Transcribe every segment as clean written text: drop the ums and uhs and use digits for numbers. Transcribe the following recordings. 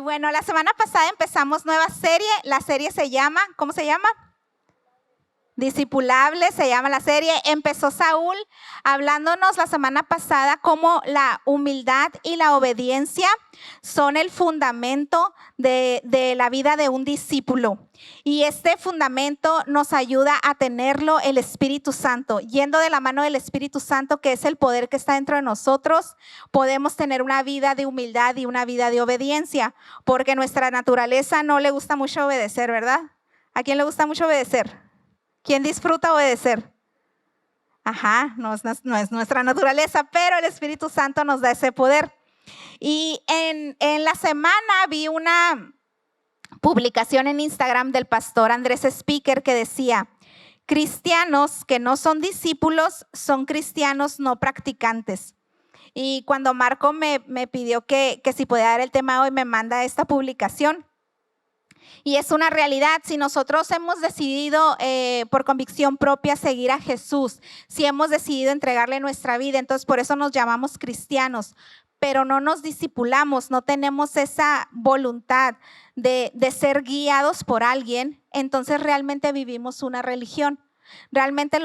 bueno, la semana pasada empezamos nueva serie. La serie se llama, ¿cómo se llama? Discipulable, se llama la serie. Empezó Saúl hablándonos la semana pasada cómo la humildad y la obediencia son el fundamento de la vida de un discípulo. Y este fundamento nos ayuda a tenerlo el Espíritu Santo. Yendo de la mano del Espíritu Santo, que es el poder que está dentro de nosotros, podemos tener una vida de humildad y una vida de obediencia, porque nuestra naturaleza no le gusta mucho obedecer, ¿verdad? ¿A quién le gusta mucho obedecer? ¿Quién disfruta obedecer? Ajá, no es nuestra naturaleza, pero el Espíritu Santo nos da ese poder. Y en la semana vi una publicación en Instagram del pastor Andrés Speaker que decía: cristianos que no son discípulos son cristianos no practicantes. Y cuando Marco me pidió que si podía dar el tema hoy, me manda esta publicación. Y es una realidad. Si nosotros hemos decidido por convicción propia seguir a Jesús, si hemos decidido entregarle nuestra vida, entonces por eso nos llamamos cristianos, pero no nos discipulamos, no tenemos esa voluntad de ser guiados por alguien, entonces realmente vivimos una religión. Realmente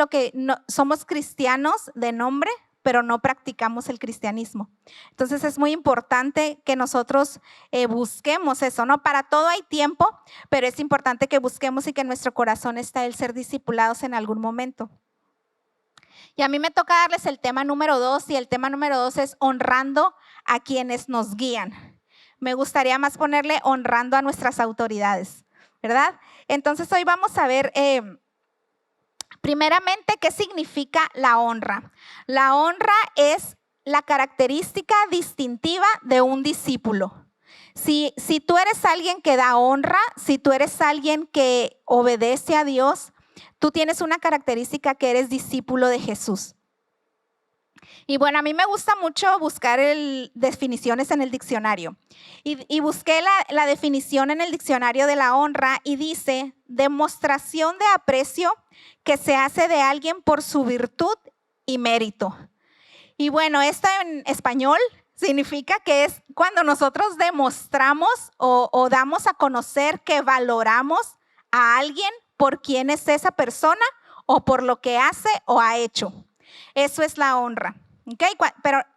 somos cristianos de nombre, pero no practicamos el cristianismo. Entonces es muy importante que nosotros busquemos eso, ¿no? Para todo hay tiempo, pero es importante que busquemos y que en nuestro corazón está el ser discipulados en algún momento. Y a mí me toca darles el tema número 2, y el tema número 2 es honrando a quienes nos guían. Me gustaría más ponerle honrando a nuestras autoridades, ¿verdad? Entonces hoy vamos a ver primeramente, ¿qué significa la honra? La honra es la característica distintiva de un discípulo. Si tú eres alguien que da honra, si tú eres alguien que obedece a Dios, tú tienes una característica que eres discípulo de Jesús. Y bueno, a mí me gusta mucho buscar definiciones en el diccionario. Y busqué la definición en el diccionario de la honra y dice: demostración de aprecio que se hace de alguien por su virtud y mérito. Y bueno, esto en español significa que es cuando nosotros demostramos o damos a conocer que valoramos a alguien por quién es esa persona o por lo que hace o ha hecho. Eso es la honra. Okay,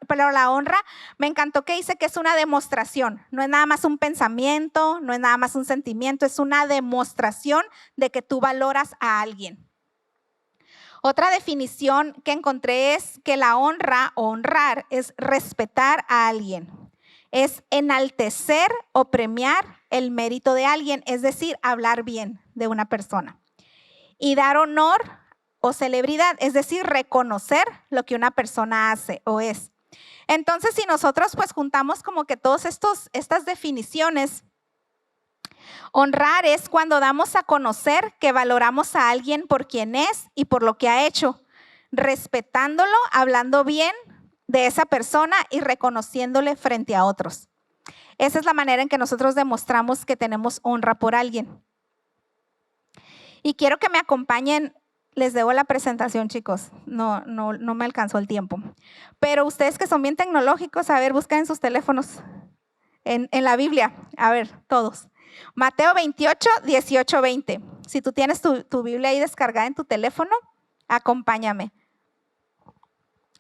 pero la honra me encantó que dice que es una demostración, no es nada más un pensamiento, no es nada más un sentimiento, es una demostración de que tú valoras a alguien. Otra definición que encontré es que la honra o honrar es respetar a alguien, es enaltecer o premiar el mérito de alguien, es decir, hablar bien de una persona. Y dar honor o celebridad, es decir, reconocer lo que una persona hace o es. Entonces, si nosotros pues juntamos como que todas estas definiciones, honrar es cuando damos a conocer que valoramos a alguien por quien es y por lo que ha hecho, respetándolo, hablando bien de esa persona y reconociéndole frente a otros. Esa es la manera en que nosotros demostramos que tenemos honra por alguien. Y quiero que me acompañen. Les debo la presentación, chicos. No me alcanzó el tiempo. Pero ustedes que son bien tecnológicos, a ver, busquen en sus teléfonos, en la Biblia. A ver, todos. Mateo 28, 18, 20. Si tú tienes tu Biblia ahí descargada en tu teléfono, acompáñame.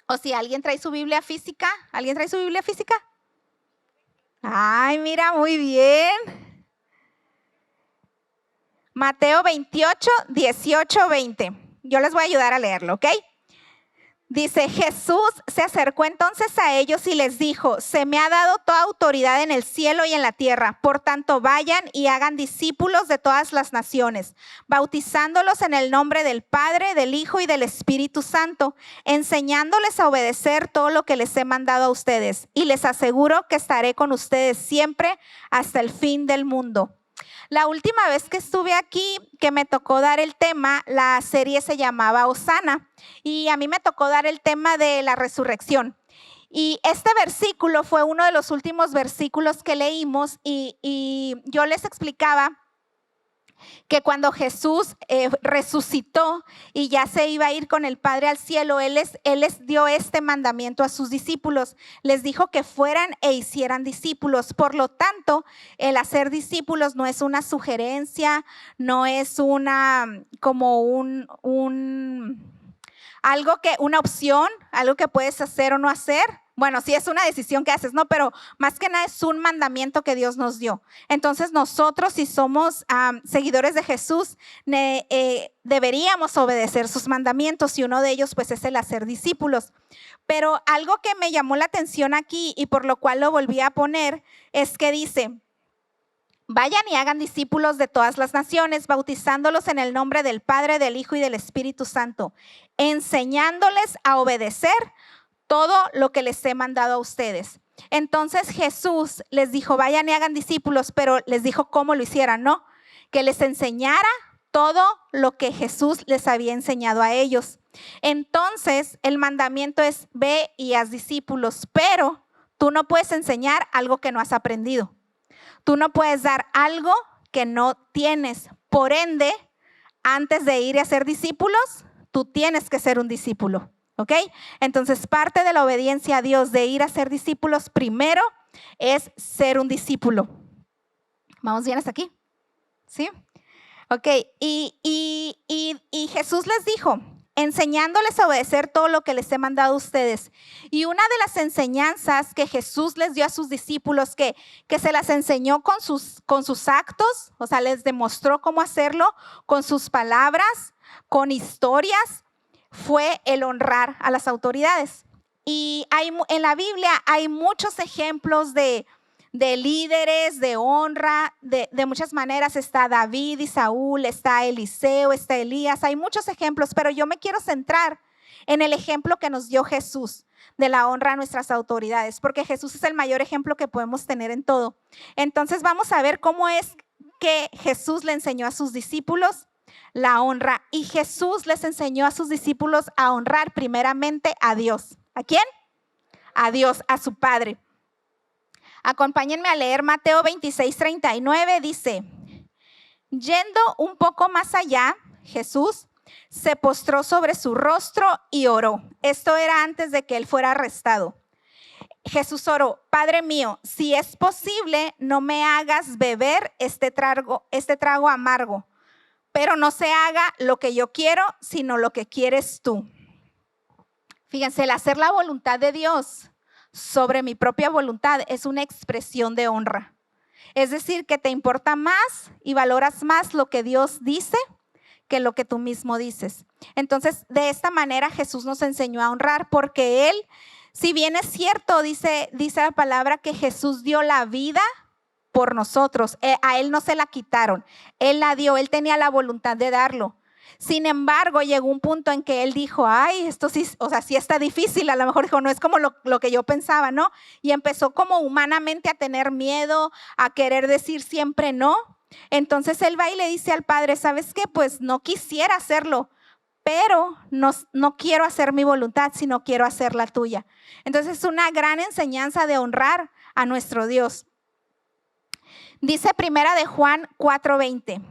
O si alguien trae su Biblia física. ¿Alguien trae su Biblia física? Ay, mira, muy bien. Mateo 28, 18, 20. Yo les voy a ayudar a leerlo, ¿ok? Dice: Jesús se acercó entonces a ellos y les dijo: se me ha dado toda autoridad en el cielo y en la tierra. Por tanto, vayan y hagan discípulos de todas las naciones, bautizándolos en el nombre del Padre, del Hijo y del Espíritu Santo, enseñándoles a obedecer todo lo que les he mandado a ustedes. Y les aseguro que estaré con ustedes siempre hasta el fin del mundo. La última vez que estuve aquí, que me tocó dar el tema, la serie se llamaba Hosana, y a mí me tocó dar el tema de la resurrección. Y este versículo fue uno de los últimos versículos que leímos y yo les explicaba que cuando Jesús resucitó y ya se iba a ir con el Padre al cielo, Él les dio este mandamiento a sus discípulos. Les dijo que fueran e hicieran discípulos. Por lo tanto, el hacer discípulos no es una sugerencia, no es como una opción, algo que puedes hacer o no hacer. Bueno, sí es una decisión que haces, ¿no? Pero más que nada es un mandamiento que Dios nos dio. Entonces nosotros, si somos seguidores de Jesús, deberíamos obedecer sus mandamientos, y uno de ellos pues es el hacer discípulos. Pero algo que me llamó la atención aquí y por lo cual lo volví a poner es que dice: vayan y hagan discípulos de todas las naciones, bautizándolos en el nombre del Padre, del Hijo y del Espíritu Santo, enseñándoles a obedecer todo lo que les he mandado a ustedes. Entonces Jesús les dijo: vayan y hagan discípulos, pero les dijo cómo lo hicieran, ¿no? Que les enseñara todo lo que Jesús les había enseñado a ellos. Entonces el mandamiento es: ve y haz discípulos, pero tú no puedes enseñar algo que no has aprendido. Tú no puedes dar algo que no tienes. Por ende, antes de ir a ser discípulos, tú tienes que ser un discípulo. ¿Ok? Entonces, parte de la obediencia a Dios de ir a ser discípulos primero es ser un discípulo. ¿Vamos bien hasta aquí? ¿Sí? Ok, y Jesús les dijo, enseñándoles a obedecer todo lo que les he mandado a ustedes. Y una de las enseñanzas que Jesús les dio a sus discípulos, que se las enseñó con sus actos, o sea, les demostró cómo hacerlo, con sus palabras, con historias, fue el honrar a las autoridades. Y en la Biblia hay muchos ejemplos de líderes, de honra, de muchas maneras. Está David y Saúl, está Eliseo, está Elías, hay muchos ejemplos, pero yo me quiero centrar en el ejemplo que nos dio Jesús de la honra a nuestras autoridades, porque Jesús es el mayor ejemplo que podemos tener en todo. Entonces vamos a ver cómo es que Jesús le enseñó a sus discípulos la honra, y Jesús les enseñó a sus discípulos a honrar primeramente a Dios. ¿A quién? A Dios, a su Padre. Acompáñenme a leer Mateo 26:39, dice: yendo un poco más allá, Jesús se postró sobre su rostro y oró. Esto era antes de que él fuera arrestado. Jesús oró: Padre mío, si es posible, no me hagas beber este trago amargo, pero no se haga lo que yo quiero, sino lo que quieres tú. Fíjense, el hacer la voluntad de Dios sobre mi propia voluntad es una expresión de honra. Es decir, que te importa más y valoras más lo que Dios dice que lo que tú mismo dices. Entonces, de esta manera Jesús nos enseñó a honrar, porque Él, si bien es cierto, dice la palabra que Jesús dio la vida por nosotros, a Él no se la quitaron, Él la dio, Él tenía la voluntad de darlo. Sin embargo, llegó un punto en que Él dijo: ay, esto sí, o sea, sí está difícil. A lo mejor dijo: no es como lo que yo pensaba, ¿no? Y empezó como humanamente a tener miedo, a querer decir siempre no. Entonces Él va y le dice al Padre: ¿sabes qué? Pues no quisiera hacerlo, pero no quiero hacer mi voluntad, sino quiero hacer la tuya. Entonces es una gran enseñanza de honrar a nuestro Dios. Dice Primera de Juan 4:20.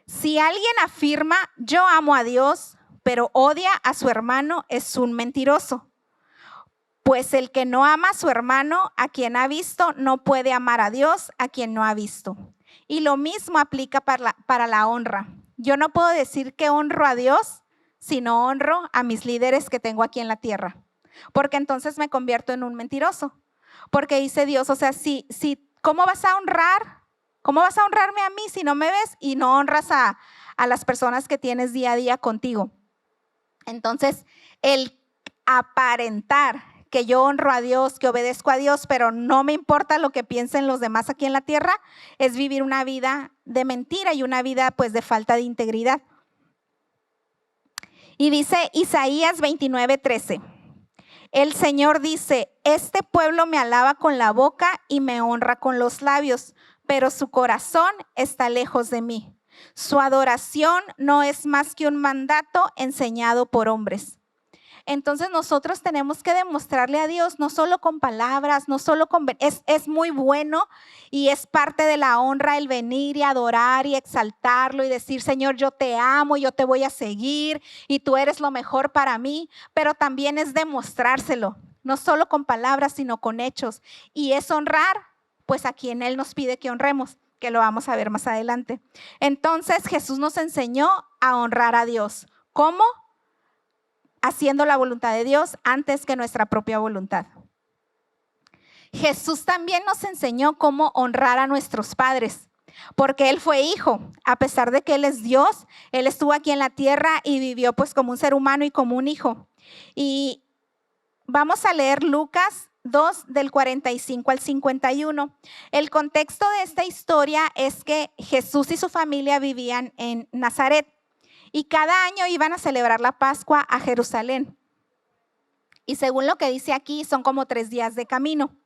Si alguien afirma: yo amo a Dios, pero odia a su hermano, es un mentiroso. Pues el que no ama a su hermano, a quien ha visto, no puede amar a Dios, a quien no ha visto. Y lo mismo aplica para la honra. Yo no puedo decir que honro a Dios si no honro a mis líderes que tengo aquí en la tierra, porque entonces me convierto en un mentiroso. Porque dice Dios, o sea, ¿cómo vas a honrar? ¿Cómo vas a honrarme a mí si no me ves y no honras a las personas que tienes día a día contigo? Entonces, el aparentar que yo honro a Dios, que obedezco a Dios, pero no me importa lo que piensen los demás aquí en la tierra, es vivir una vida de mentira y una vida pues de falta de integridad. Y dice Isaías 29:13. El Señor dice: este pueblo me alaba con la boca y me honra con los labios, pero su corazón está lejos de mí. Su adoración no es más que un mandato enseñado por hombres. Entonces nosotros tenemos que demostrarle a Dios, no solo con palabras, no solo con... Es muy bueno y es parte de la honra el venir y adorar y exaltarlo y decir, Señor, yo te amo, yo te voy a seguir y tú eres lo mejor para mí, pero también es demostrárselo, no solo con palabras, sino con hechos. Y es honrar, pues a quien Él nos pide que honremos, que lo vamos a ver más adelante. Entonces Jesús nos enseñó a honrar a Dios. ¿Cómo? Haciendo la voluntad de Dios antes que nuestra propia voluntad. Jesús también nos enseñó cómo honrar a nuestros padres, porque Él fue hijo. A pesar de que Él es Dios, Él estuvo aquí en la tierra y vivió pues como un ser humano y como un hijo. Y vamos a leer Lucas 2 del 45 al 51. El contexto de esta historia es que Jesús y su familia vivían en Nazaret. Y cada año iban a celebrar la Pascua a Jerusalén. Y según lo que dice aquí, son como 3 días de camino.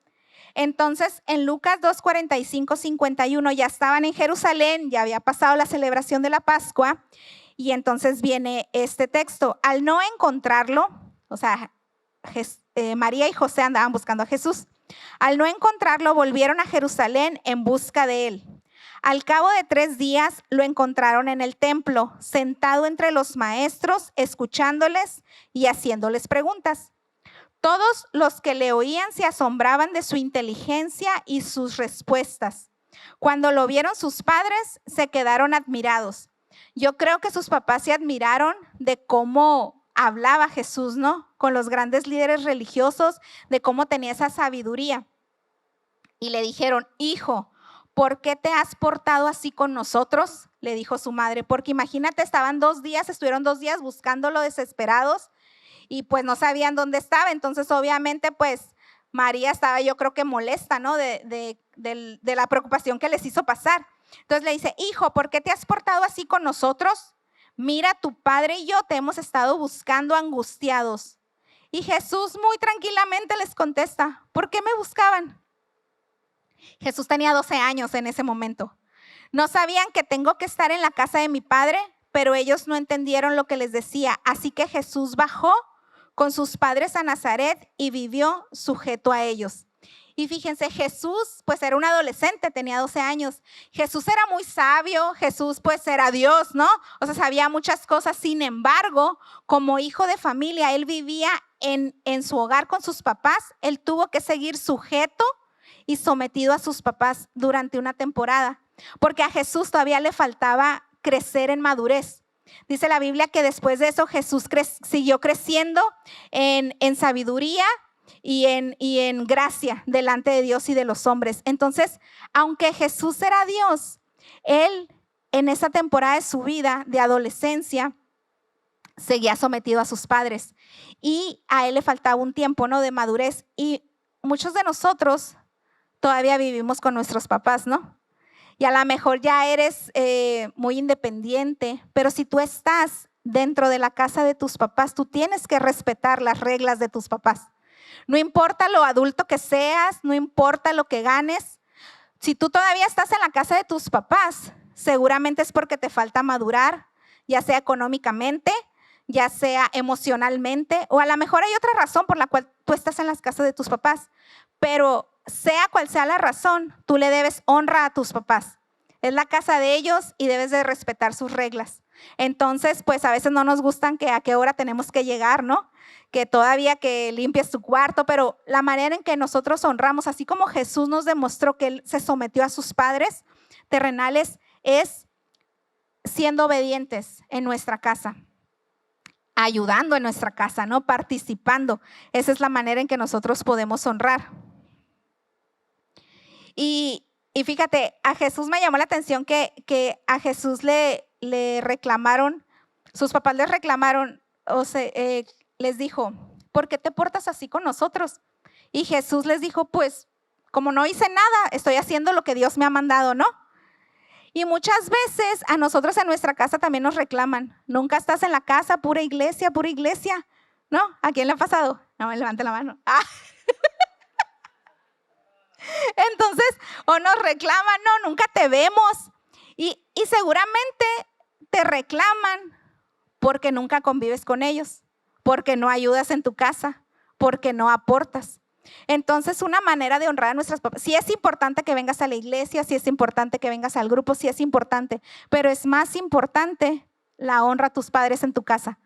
Entonces, en Lucas 2, 45, 51, ya estaban en Jerusalén, ya había pasado la celebración de la Pascua. Y entonces viene este texto. Al no encontrarlo, o sea, María y José andaban buscando a Jesús. Al no encontrarlo, volvieron a Jerusalén en busca de él. Al cabo de 3 días lo encontraron en el templo, sentado entre los maestros, escuchándoles y haciéndoles preguntas. Todos los que le oían se asombraban de su inteligencia y sus respuestas. Cuando lo vieron sus padres, se quedaron admirados. Yo creo que sus papás se admiraron de cómo hablaba Jesús, ¿no? Con los grandes líderes religiosos, de cómo tenía esa sabiduría. Y le dijeron, hijo, ¿por qué te has portado así con nosotros? Le dijo su madre, porque imagínate, estuvieron 2 días buscándolo desesperados y pues no sabían dónde estaba. Entonces obviamente pues María estaba, yo creo que molesta, ¿no? De la preocupación que les hizo pasar. Entonces le dice, hijo, ¿por qué te has portado así con nosotros? Mira, tu padre y yo te hemos estado buscando angustiados. Y Jesús muy tranquilamente les contesta, ¿por qué me buscaban? Jesús tenía 12 años en ese momento. No sabían que tengo que estar en la casa de mi padre, pero ellos no entendieron lo que les decía. Así que Jesús bajó con sus padres a Nazaret y vivió sujeto a ellos. Y fíjense, Jesús pues era un adolescente, tenía 12 años. Jesús era muy sabio, Jesús pues era Dios, ¿no? O sea, sabía muchas cosas. Sin embargo, como hijo de familia, él vivía en su hogar con sus papás. Él tuvo que seguir sujeto y sometido a sus papás durante una temporada, porque a Jesús todavía le faltaba crecer en madurez. Dice la Biblia que después de eso Jesús siguió creciendo en sabiduría y en gracia delante de Dios y de los hombres. Entonces, aunque Jesús era Dios, él en esa temporada de su vida de adolescencia seguía sometido a sus padres y a él le faltaba un tiempo, ¿no? De madurez. Y muchos de nosotros todavía vivimos con nuestros papás, ¿no? Y a lo mejor ya eres muy independiente, pero si tú estás dentro de la casa de tus papás, tú tienes que respetar las reglas de tus papás. No importa lo adulto que seas, no importa lo que ganes. Si tú todavía estás en la casa de tus papás, seguramente es porque te falta madurar, ya sea económicamente, ya sea emocionalmente, o a lo mejor hay otra razón por la cual tú estás en las casas de tus papás, pero sea cual sea la razón, tú le debes honra a tus papás. Es la casa de ellos y debes de respetar sus reglas. Entonces, pues a veces no nos gustan que a qué hora tenemos que llegar, ¿no? Que todavía que limpies tu cuarto, pero la manera en que nosotros honramos, así como Jesús nos demostró que Él se sometió a sus padres terrenales, es siendo obedientes en nuestra casa, ayudando en nuestra casa, ¿no? Participando. Esa es la manera en que nosotros podemos honrar. Y fíjate, a Jesús me llamó la atención que a Jesús le reclamaron, sus papás les reclamaron, o sea, les dijo, ¿por qué te portas así con nosotros? Y Jesús les dijo, pues, como no hice nada, estoy haciendo lo que Dios me ha mandado, ¿no? Y muchas veces a nosotros en nuestra casa también nos reclaman, nunca estás en la casa, pura iglesia, ¿no? ¿A quién le ha pasado? No, me levante la mano. Ah. Entonces, o nos reclaman, no, nunca te vemos. Y seguramente te reclaman porque nunca convives con ellos, porque no ayudas en tu casa, porque no aportas. Entonces, una manera de honrar a nuestros papás, sí es importante que vengas a la iglesia, sí es importante que vengas al grupo, sí es importante, pero es más importante la honra a tus padres en tu casa,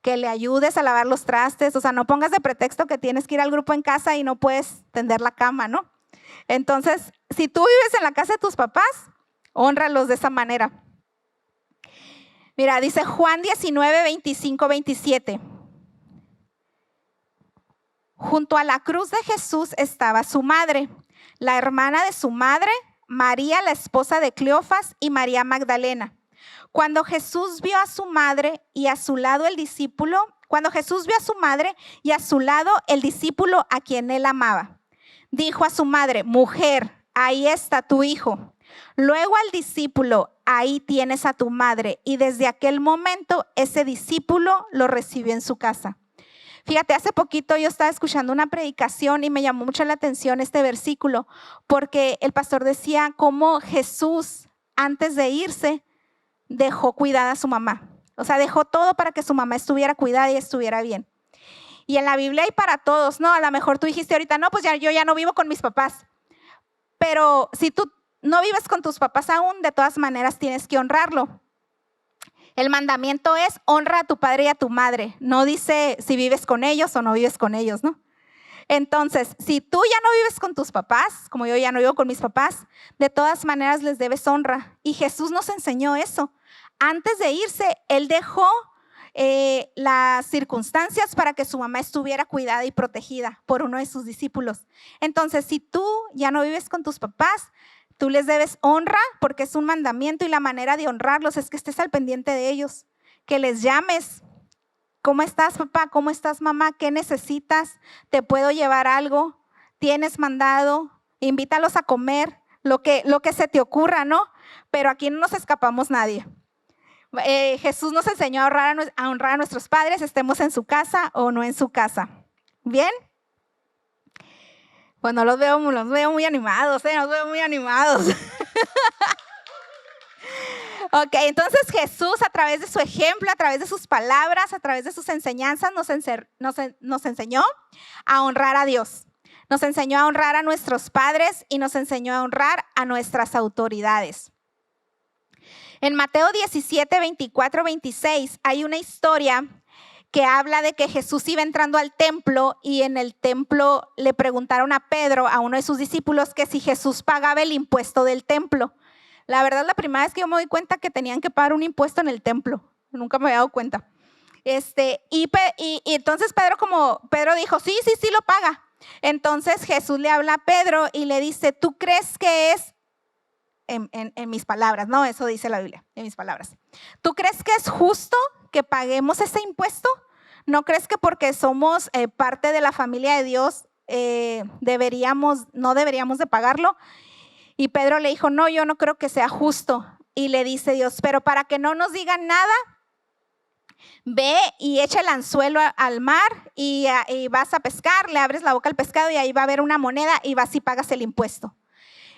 que le ayudes a lavar los trastes, o sea, no pongas de pretexto que tienes que ir al grupo en casa y no puedes tender la cama, ¿no? Entonces, si tú vives en la casa de tus papás, hónralos de esa manera. Mira, dice Juan 19, 25, 27. Junto a la cruz de Jesús estaba su madre, la hermana de su madre, María, la esposa de Cleofas, y María Magdalena. Cuando Jesús vio a su madre y a su lado el discípulo, el discípulo a quien él amaba, dijo a su madre: mujer, ahí está tu hijo. Luego al discípulo: ahí tienes a tu madre. Y desde aquel momento ese discípulo lo recibió en su casa. Fíjate, hace poquito yo estaba escuchando una predicación y me llamó mucho la atención este versículo, porque el pastor decía cómo Jesús, antes de irse, dejó cuidada a su mamá. O sea, dejó todo para que su mamá estuviera cuidada y estuviera bien. Y en la Biblia hay para todos, ¿no? A lo mejor tú dijiste ahorita, no, pues yo ya no vivo con mis papás. Pero si tú no vives con tus papás aún, de todas maneras tienes que honrarlo. El mandamiento es: honra a tu padre y a tu madre. No dice si vives con ellos o no vives con ellos, ¿no? Entonces, si tú ya no vives con tus papás, como yo ya no vivo con mis papás, de todas maneras les debes honra. Y Jesús nos enseñó eso. Antes de irse, Él dejó las circunstancias para que su mamá estuviera cuidada y protegida por uno de sus discípulos. Entonces, si tú ya no vives con tus papás, tú les debes honra, porque es un mandamiento, y la manera de honrarlos es que estés al pendiente de ellos, que les llames. ¿Cómo estás, papá? ¿Cómo estás, mamá? ¿Qué necesitas? ¿Te puedo llevar algo? ¿Tienes mandado? Invítalos a comer, lo que se te ocurra, ¿no? Pero aquí no nos escapamos nadie. Jesús nos enseñó a honrar a nuestros padres, estemos en su casa o no en su casa. ¿Bien? Pues no los veo muy animados, los veo muy animados. Ok, entonces Jesús, a través de su ejemplo, a través de sus palabras, a través de sus enseñanzas, nos enseñó a honrar a Dios. Nos enseñó a honrar a nuestros padres y nos enseñó a honrar a nuestras autoridades. En Mateo 17, 24, 26 hay una historia que habla de que Jesús iba entrando al templo y en el templo le preguntaron a Pedro, a uno de sus discípulos, que si Jesús pagaba el impuesto del templo. La verdad, la primera vez que yo me doy cuenta que tenían que pagar un impuesto en el templo. Nunca me había dado cuenta. Y entonces Pedro dijo, sí lo paga. Entonces Jesús le habla a Pedro y le dice: ¿tú crees que es, en mis palabras, no, eso dice la Biblia, en mis palabras, ¿tú crees que es justo que paguemos ese impuesto? ¿No crees que porque somos parte de la familia de Dios no deberíamos de pagarlo? Y Pedro le dijo: no, yo no creo que sea justo. Y le dice Dios: pero para que no nos digan nada, ve y echa el anzuelo al mar y vas a pescar, le abres la boca al pescado y ahí va a haber una moneda y vas y pagas el impuesto.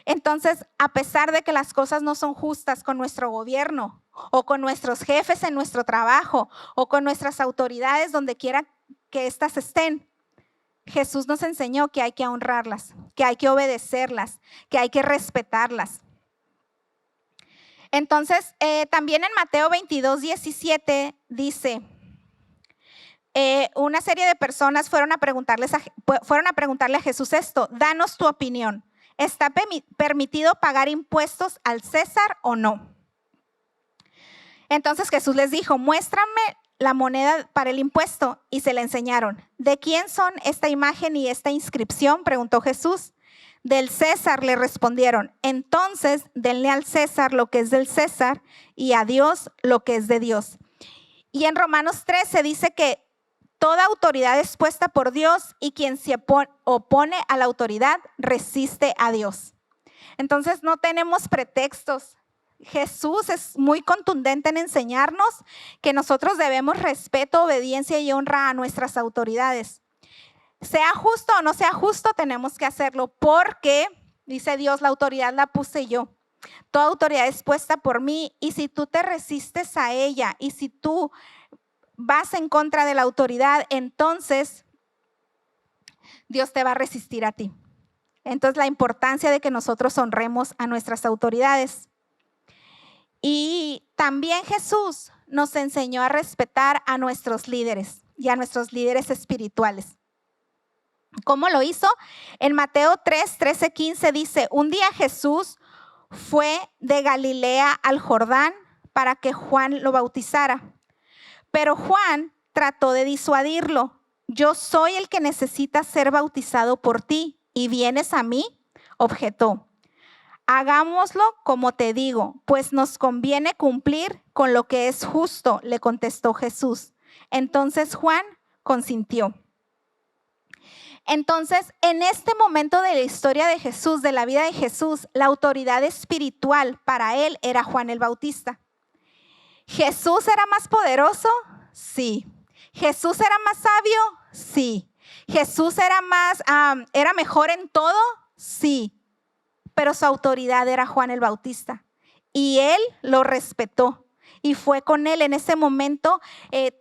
Entonces, a pesar de que las cosas no son justas con nuestro gobierno o con nuestros jefes en nuestro trabajo o con nuestras autoridades donde quiera que éstas estén, Jesús nos enseñó que hay que honrarlas, que hay que obedecerlas, que hay que respetarlas. Entonces, también en Mateo 22, 17 dice, una serie de personas fueron a preguntarle a Jesús esto: danos tu opinión. ¿Está permitido pagar impuestos al César o no? Entonces Jesús les dijo: muéstrame la moneda para el impuesto. Y se la enseñaron. ¿De quién son esta imagen y esta inscripción?, preguntó Jesús. Del César, le respondieron. Entonces denle al César lo que es del César y a Dios lo que es de Dios. Y en Romanos 13 dice que toda autoridad es puesta por Dios y quien se opone a la autoridad resiste a Dios. Entonces no tenemos pretextos. Jesús es muy contundente en enseñarnos que nosotros debemos respeto, obediencia y honra a nuestras autoridades. Sea justo o no sea justo, tenemos que hacerlo porque, dice Dios, la autoridad la puse yo. Toda autoridad es puesta por mí y si tú te resistes a ella y si tú vas en contra de la autoridad, entonces Dios te va a resistir a ti. Entonces la importancia de que nosotros honremos a nuestras autoridades. Y también Jesús nos enseñó a respetar a nuestros líderes y a nuestros líderes espirituales. ¿Cómo lo hizo? En Mateo 3, 13, 15 dice, un día Jesús fue de Galilea al Jordán para que Juan lo bautizara. Pero Juan trató de disuadirlo. Yo soy el que necesita ser bautizado por ti y vienes a mí, objetó. Hagámoslo como te digo, pues nos conviene cumplir con lo que es justo, le contestó Jesús. Entonces Juan consintió. Entonces, en este momento de la historia de Jesús, de la vida de Jesús, la autoridad espiritual para él era Juan el Bautista. ¿Jesús era más poderoso? Sí. ¿Jesús era más sabio? Sí. ¿Jesús era mejor en todo? Sí. Pero su autoridad era Juan el Bautista y él lo respetó. Y fue con él en ese momento,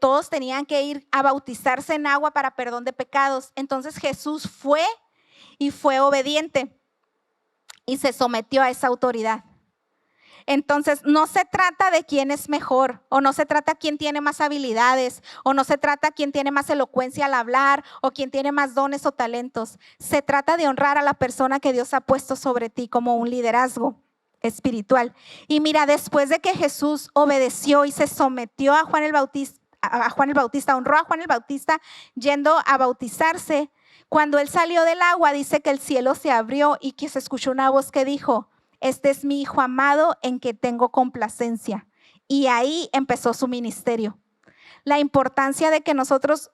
todos tenían que ir a bautizarse en agua para perdón de pecados. Entonces Jesús fue y fue obediente y se sometió a esa autoridad. Entonces no se trata de quién es mejor, o no se trata quién tiene más habilidades, o no se trata quién tiene más elocuencia al hablar, o quién tiene más dones o talentos. Se trata de honrar a la persona que Dios ha puesto sobre ti como un liderazgo espiritual. Y mira, después de que Jesús obedeció y se sometió a Juan el Bautista, honró a Juan el Bautista yendo a bautizarse, cuando él salió del agua, dice que el cielo se abrió y que se escuchó una voz que dijo, este es mi hijo amado en que tengo complacencia. Y ahí empezó su ministerio. La importancia de que nosotros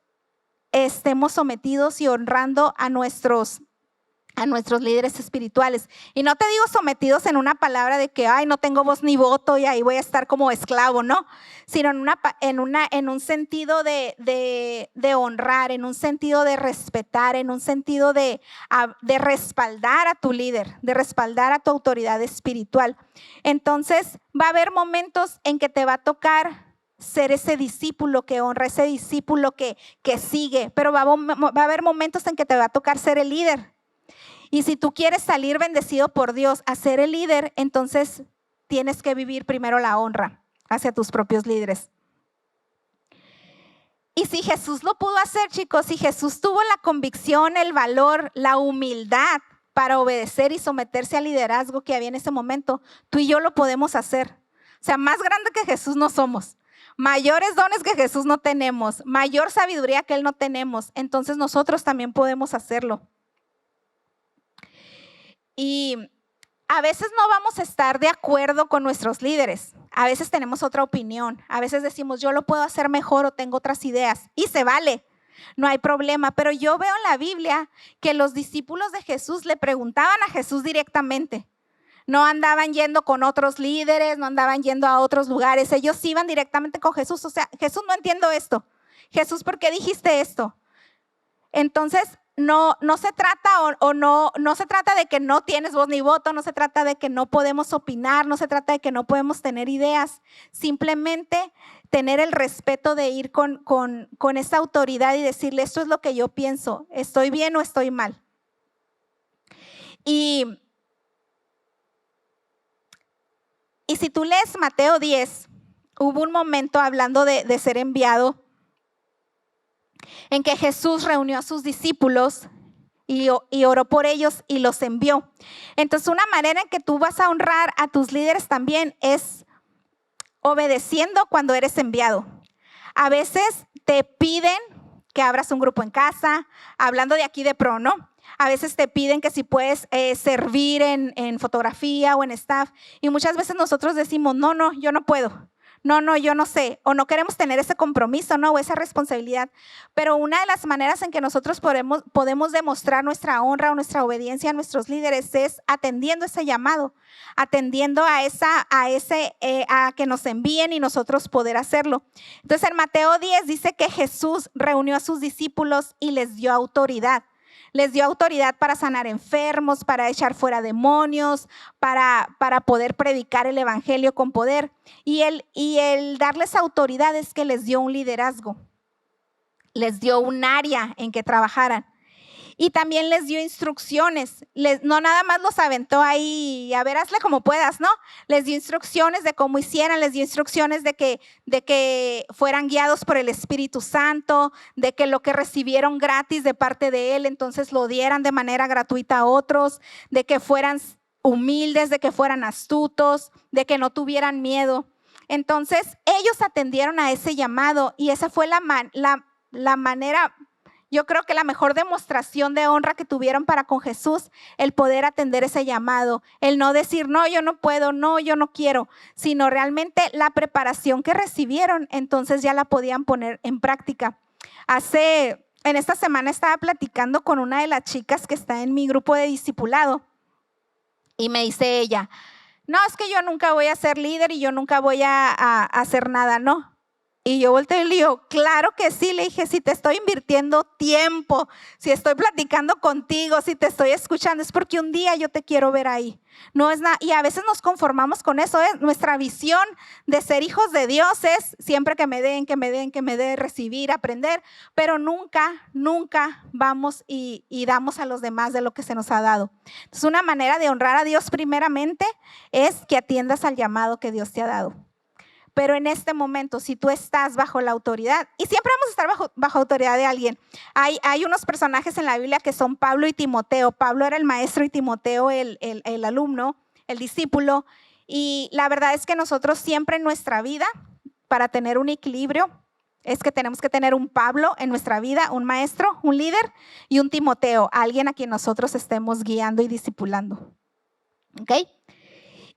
estemos sometidos y honrando a nuestros líderes espirituales. Y no te digo sometidos en una palabra de que, ay, no tengo voz ni voto y ahí voy a estar como esclavo, no. Sino en un sentido de honrar, en un sentido de respetar, en un sentido de respaldar a tu líder, de respaldar a tu autoridad espiritual. Entonces va a haber momentos en que te va a tocar ser ese discípulo que honra, ese discípulo que sigue, pero va a haber momentos en que te va a tocar ser el líder. Y si tú quieres salir bendecido por Dios a ser el líder, entonces tienes que vivir primero la honra hacia tus propios líderes. Y si Jesús lo pudo hacer, chicos, si Jesús tuvo la convicción, el valor, la humildad para obedecer y someterse al liderazgo que había en ese momento, tú y yo lo podemos hacer. O sea, más grande que Jesús no somos. Mayores dones que Jesús no tenemos. Mayor sabiduría que Él no tenemos. Entonces nosotros también podemos hacerlo. Y a veces no vamos a estar de acuerdo con nuestros líderes. A veces tenemos otra opinión. A veces decimos, yo lo puedo hacer mejor o tengo otras ideas. Y se vale, no hay problema. Pero yo veo en la Biblia que los discípulos de Jesús le preguntaban a Jesús directamente. No andaban yendo con otros líderes, no andaban yendo a otros lugares. Ellos iban directamente con Jesús. O sea, Jesús, no entiendo esto. Jesús, ¿por qué dijiste esto? Entonces, no se trata no se trata de que no tienes voz ni voto, no se trata de que no podemos opinar, no se trata de que no podemos tener ideas, simplemente tener el respeto de ir con esa autoridad y decirle, esto es lo que yo pienso, ¿estoy bien o estoy mal? Y si tú lees Mateo 10, hubo un momento hablando de ser enviado, en que Jesús reunió a sus discípulos y oró por ellos y los envió. Entonces, una manera en que tú vas a honrar a tus líderes también es obedeciendo cuando eres enviado. A veces te piden que abras un grupo en casa, hablando de aquí de Pro, ¿no? A veces te piden que si puedes servir en fotografía o en staff. Y muchas veces nosotros decimos, no, yo no puedo. No, yo no sé, o no queremos tener ese compromiso, ¿no? O esa responsabilidad. Pero una de las maneras en que nosotros podemos demostrar nuestra honra o nuestra obediencia a nuestros líderes es atendiendo ese llamado, atendiendo a que nos envíen y nosotros poder hacerlo. Entonces en Mateo 10 dice que Jesús reunió a sus discípulos y les dio autoridad. Les dio autoridad para sanar enfermos, para echar fuera demonios, para poder predicar el evangelio con poder. Y el darles autoridad es que les dio un liderazgo, les dio un área en que trabajaran. Y también les dio instrucciones, no nada más los aventó ahí, a ver, hazle como puedas, ¿no? Les dio instrucciones de cómo hicieran, les dio instrucciones de que fueran guiados por el Espíritu Santo, de que lo que recibieron gratis de parte de Él, entonces lo dieran de manera gratuita a otros, de que fueran humildes, de que fueran astutos, de que no tuvieran miedo. Entonces ellos atendieron a ese llamado y esa fue la manera. Yo creo que la mejor demostración de honra que tuvieron para con Jesús, el poder atender ese llamado, el no decir, no, yo no puedo, no, yo no quiero, sino realmente la preparación que recibieron, entonces ya la podían poner en práctica. En esta semana estaba platicando con una de las chicas que está en mi grupo de discipulado y me dice ella, no, es que yo nunca voy a ser líder y yo nunca voy a hacer nada, ¿no? Y yo volteé y le digo, claro que sí, le dije, si te estoy invirtiendo tiempo, si estoy platicando contigo, si te estoy escuchando, es porque un día yo te quiero ver ahí. No es nada, y a veces nos conformamos con eso, nuestra visión de ser hijos de Dios es siempre que me den, recibir, aprender, pero nunca vamos y damos a los demás de lo que se nos ha dado. Entonces, una manera de honrar a Dios primeramente es que atiendas al llamado que Dios te ha dado. Pero en este momento, si tú estás bajo la autoridad, y siempre vamos a estar bajo autoridad de alguien, hay unos personajes en la Biblia que son Pablo y Timoteo. Pablo era el maestro y Timoteo el alumno, el discípulo. Y la verdad es que nosotros siempre en nuestra vida, para tener un equilibrio, es que tenemos que tener un Pablo en nuestra vida, un maestro, un líder, y un Timoteo, alguien a quien nosotros estemos guiando y discipulando. ¿Ok?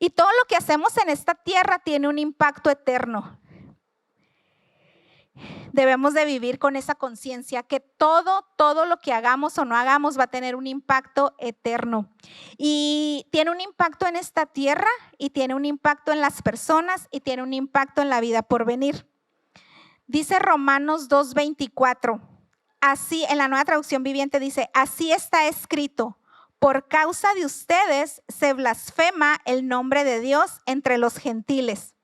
Y todo lo que hacemos en esta tierra tiene un impacto eterno. Debemos de vivir con esa conciencia que todo lo que hagamos o no hagamos va a tener un impacto eterno. Y tiene un impacto en esta tierra y tiene un impacto en las personas y tiene un impacto en la vida por venir. Dice Romanos 2:24, así en la Nueva Traducción Viviente dice, así está escrito. Por causa de ustedes se blasfema el nombre de Dios entre los gentiles.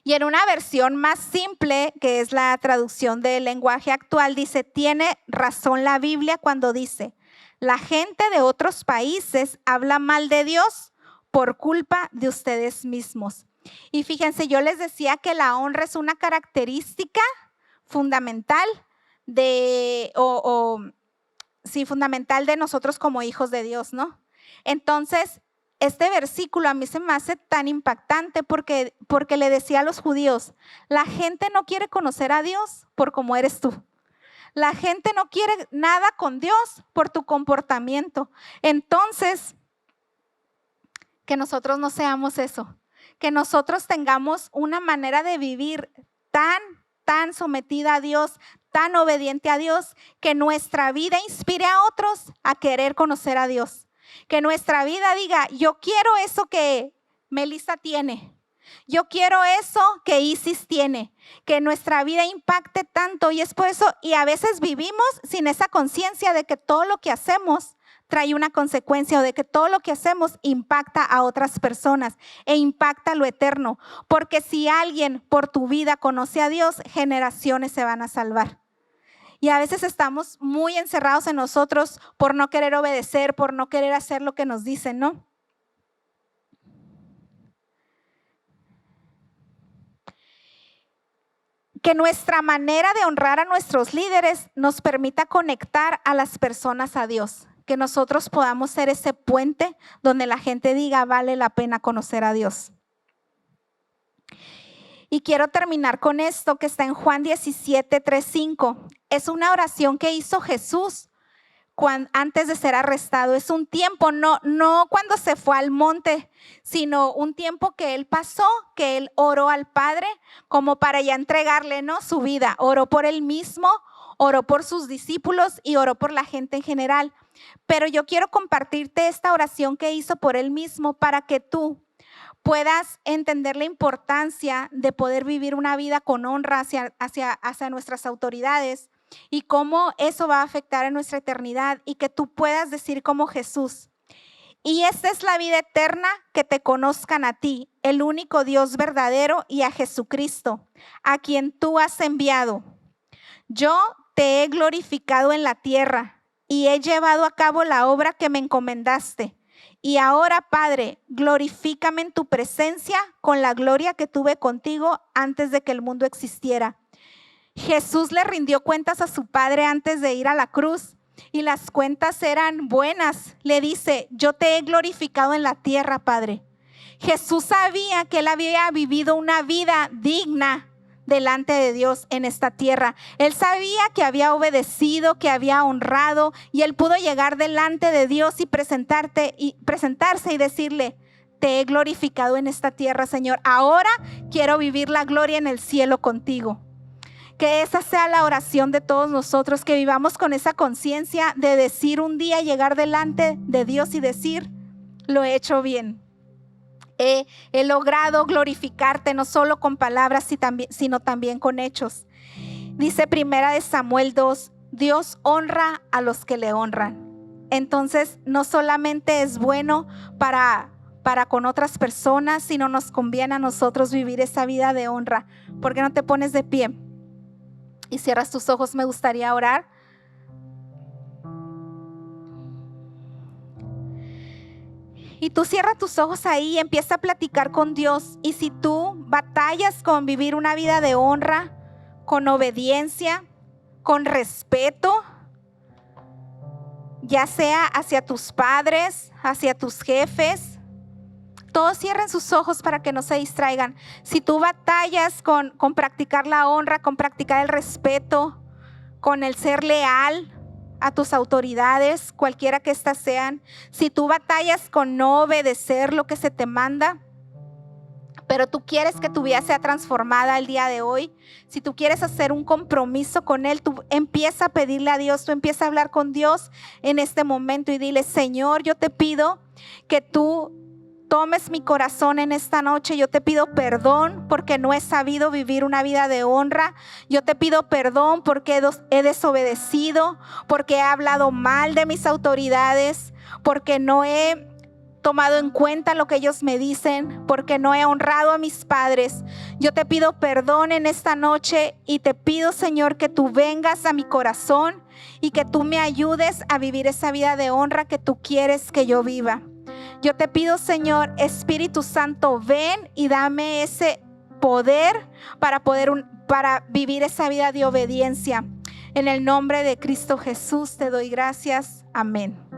Y en una versión más simple, que es la traducción del lenguaje actual, dice, tiene razón la Biblia cuando dice, la gente de otros países habla mal de Dios por culpa de ustedes mismos. Y fíjense, yo les decía que la honra es una característica fundamental fundamental de nosotros como hijos de Dios, ¿no? Entonces, este versículo a mí se me hace tan impactante porque le decía a los judíos, la gente no quiere conocer a Dios por cómo eres tú. La gente no quiere nada con Dios por tu comportamiento. Entonces, que nosotros no seamos eso, que nosotros tengamos una manera de vivir tan sometida a Dios, tan obediente a Dios, que nuestra vida inspire a otros a querer conocer a Dios. Que nuestra vida diga, yo quiero eso que Melissa tiene. Yo quiero eso que Isis tiene. Que nuestra vida impacte tanto y es por eso, y a veces vivimos sin esa conciencia de que todo lo que hacemos trae una consecuencia o de que todo lo que hacemos impacta a otras personas e impacta lo eterno. Porque si alguien por tu vida conoce a Dios, generaciones se van a salvar. Y a veces estamos muy encerrados en nosotros por no querer obedecer, por no querer hacer lo que nos dicen, ¿no? Que nuestra manera de honrar a nuestros líderes nos permita conectar a las personas a Dios. Que nosotros podamos ser ese puente donde la gente diga, vale la pena conocer a Dios. Y quiero terminar con esto que está en Juan 17:3-5. Es una oración que hizo Jesús antes de ser arrestado. Es un tiempo, no cuando se fue al monte, sino un tiempo que él pasó, que él oró al Padre como para ya entregarle, ¿no?, su vida. Oró por él mismo, oró por sus discípulos y oró por la gente en general. Pero yo quiero compartirte esta oración que hizo por él mismo para que tú puedas entender la importancia de poder vivir una vida con honra hacia nuestras autoridades y cómo eso va a afectar en nuestra eternidad, y que tú puedas decir como Jesús: y esta es la vida eterna, que te conozcan a ti, el único Dios verdadero, y a Jesucristo, a quien tú has enviado. Yo te he glorificado en la tierra y he llevado a cabo la obra que me encomendaste. Y ahora, Padre, glorifícame en tu presencia con la gloria que tuve contigo antes de que el mundo existiera. Jesús le rindió cuentas a su Padre antes de ir a la cruz, y las cuentas eran buenas. Le dice: yo te he glorificado en la tierra, Padre. Jesús sabía que él había vivido una vida digna delante de Dios en esta tierra. Él sabía que había obedecido, que había honrado, y él pudo llegar delante de Dios y presentarse y decirle: te he glorificado en esta tierra, Señor. Ahora quiero vivir la gloria en el cielo contigo. Que esa sea la oración de todos nosotros, que vivamos con esa conciencia de decir un día, llegar delante de Dios y decir: lo he hecho bien. He logrado glorificarte no solo con palabras, sino también con hechos. Dice 1 Samuel 2, Dios honra a los que le honran. Entonces no solamente es bueno para con otras personas, sino nos conviene a nosotros vivir esa vida de honra. ¿Por qué no te pones de pie y cierras tus ojos? Me gustaría orar. Y tú cierra tus ojos ahí y empieza a platicar con Dios. Y si tú batallas con vivir una vida de honra, con obediencia, con respeto, ya sea hacia tus padres, hacia tus jefes, todos cierren sus ojos para que no se distraigan. Si tú batallas con practicar la honra, con practicar el respeto, con el ser leal a tus autoridades, cualquiera que éstas sean, si tú batallas con no obedecer lo que se te manda, pero tú quieres que tu vida sea transformada el día de hoy, si tú quieres hacer un compromiso con Él, tú empieza a pedirle a Dios, tú empieza a hablar con Dios en este momento y dile: Señor, yo te pido que tú tomes mi corazón en esta noche. Yo te pido perdón porque no he sabido vivir una vida de honra. Yo te pido perdón porque he desobedecido, porque he hablado mal de mis autoridades, porque no he tomado en cuenta lo que ellos me dicen, porque no he honrado a mis padres. Yo te pido perdón en esta noche y te pido, Señor, que tú vengas a mi corazón y que tú me ayudes a vivir esa vida de honra que tú quieres que yo viva. Yo te pido, Señor, Espíritu Santo, ven y dame ese poder para vivir esa vida de obediencia. En el nombre de Cristo Jesús te doy gracias. Amén.